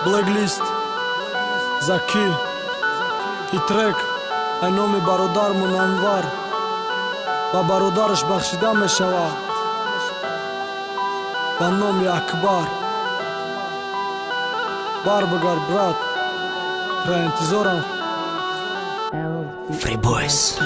Blacklist Zaki Hitrek نام برادرمون انور و برادرش بخشیده می شود به نام اکبر. بر بگر برات را انتظارم. Free Boys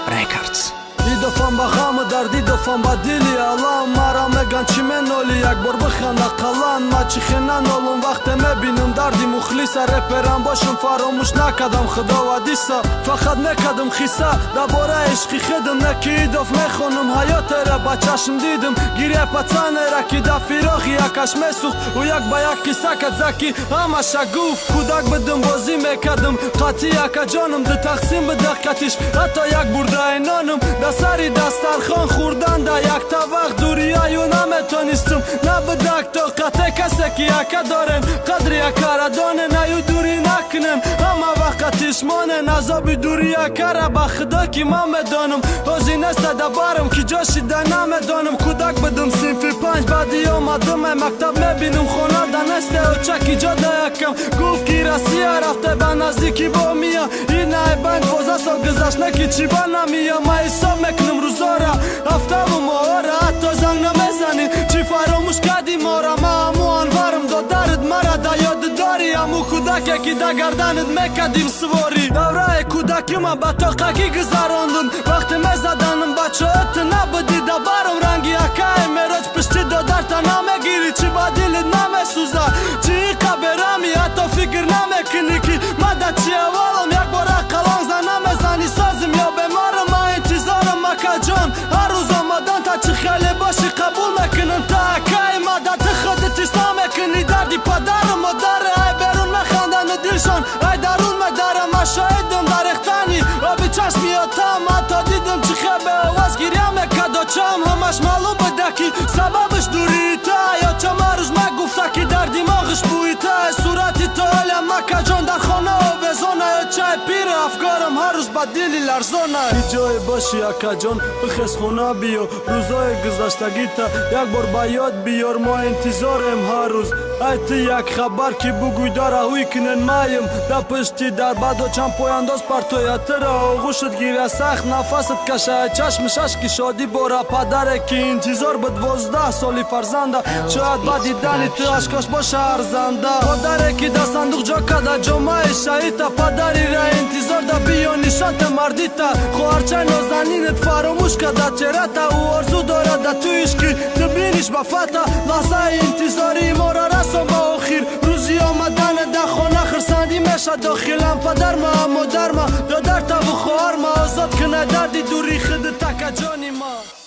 Records. دیدفم به غم در دیدفم به دلی الان مرا میگن چی منولی یک بار بخنده قلان ما چی خنن اولم وقت میبینم دردی مخلص رپرم باشم فراموش نکدم خدا و دیسا فقط نکدم خیسه درباره عشقی خدم نکی دف میخونم حیات را با چشم دیدم گیره پچانه را که در فراغ یکش میسوخت و یک با یک کیسه کد زکی همه شگوف کودک بدم بازی میکدم قطی یک جانم ده تقسیم به دقیقتش حتی یک برده نانم سری دسترخوان خوردن در یک طبق دوری ایو نمیتونستم نه به دک طاقت کسی که یک دارن قدر یک را دانه نیو دوری نکنم اما وقتش مانه نزابی دوری یک را به خدا که من میدانم حوزی نسته دبارم که جاشی ده نمیدانم کودک بدم صنفی 5 بعدی آمدم مکتب میبینم خونه ده نسته و چکی جا ده یکم گفت که رسیه رفته به نزدیکی با میا این نه بند 12 سال گذشت نکی چی با نمیا ما حساب میکنم روزارا هفته و ماهارا حتی زنگ نمیزنی چی فراموش کردی مارا ما همو انورم دا درد مرا دا یاد داری همو کودکی که دا گردنت میکدیم سواری دوره کودکی من با تاقکی گذراندن وقتی میزدنم بچه ات نبودی دا برم رنگی یکای میراج پشتی دا در تا نمیگیری چی با دلت نمیسوزه چی قبرمی حتی فکر نمیکنی که من دا چی اولم یک بار قلان زن نمیزنی سازم یا بمارم ما انتظارم مکا جان هر روز آمدن تا چی خیلی باشی قبول میکنن تا اکای مدد خودت اسلام میکنی دردی پدر مادر ای برون میخندن و دلشان ای درون میدارم ما شاهدم در اختانی آبی چشمی آتم حتی دیدم چی خیلی آواز گیریم میکد و چم همش معلوم بده که سببش دوری تا یا چم هر روز میگفته که در دماغش بوی تا صورتی تا علم مکا جان در خانه و بزانه یا چای پیر افکارم هر روز با دلی لرزانه ای جای باشی اکا جان بخیز خونه بیا روزای گذشتگی تا یک بار با یاد بیار ما انتظارم هر روز ای تی یک خبر که بگوی داره هوی کنن مایم در پشتی در بعد و چند پای انداز پرتویت را آغوشت گیره سخت نفست کشه چشمش اشکی شادی باره پدره که انتظار به 12 سالی فرزنده شاید با دیدنی تو اشکاش باشه ارزنده پدره که در صندوق جا کده جامعه شهیده پدری را انتظار ده بیا نشانت مردی تا خوارچه نازنینت فراموش کده چره تا او ارزو داره ده تویش که تبینیش با فتا لحظه انتظاری ما را رسم با آخیر روزی آمدن ده خانه خرسندی میشه داخلم پدر ما مادر ما دادر تا و خوار ما آزاد کنه دردی دوری خود تک جانی ما